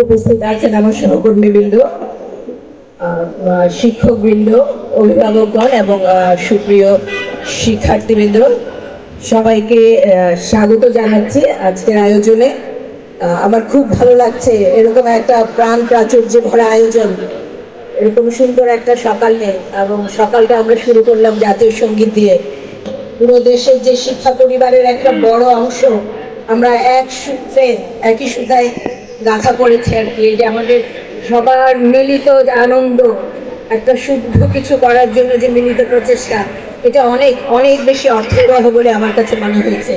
উপস্থিত আছেন আমার সহকর্মীবৃন্দ, শিক্ষকবৃন্দ, অভিভাবকগণ এবং সুপ্রিয় শিক্ষার্থীবৃন্দ, সবাইকে স্বাগত জানাচ্ছি আজকের আয়োজনে। আমার খুব ভালো লাগছে এরকম একটা প্রাণ প্রাচুর্যে ভরা আয়োজন, এরকম সুন্দর একটা সকাল নেই, এবং সকালটা আমরা শুরু করলাম জাতীয় সঙ্গীত দিয়ে। পুরো দেশের যে শিক্ষা পরিবারের একটা বড় অংশ আমরা এক সূত্রে, একই সুতায় গাঁথা পড়েছি আর কি। এই যে আমাদের সবার মিলিত আনন্দ, একটা শুদ্ধ কিছু করার জন্য যে মিলিত প্রচেষ্টা, এটা অনেক অনেক বেশি অর্থবহ বলে আমার কাছে মনে হয়েছে।